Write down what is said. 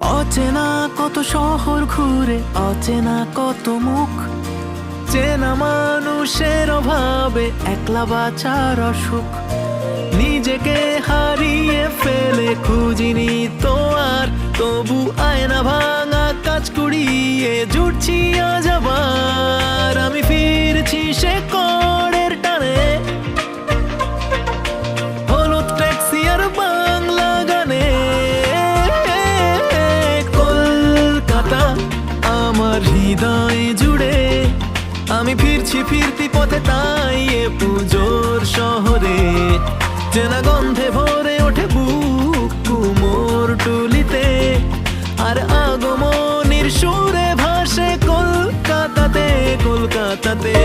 অচেনা কত শহর ঘুরে, অচেনা কত মুখ, চেনা মানুষের অভাবে একলা বাঁচার অসুখ। নিজেকে হারিয়ে ফেলে খুঁজিনি তো আর, তবু আয়না ভাঙা কাজ কুড়িয়ে জুটছি আজ আবার। আমি ফিরছি সে কড়ের টানে, হলুদ ট্যাক্সি আর বাংলা গানে। কলকাতা আমার হৃদয় জুড়ে, আমি ফিরছি ফিরতি পথে তাই এ পুজোর শহরে। চেনা গন্ধে ভরে ওঠে বুক কুমোর টুলিতে, আর আগমনীর সুরে ভাসে কলকাতাতে, কলকাতাতে।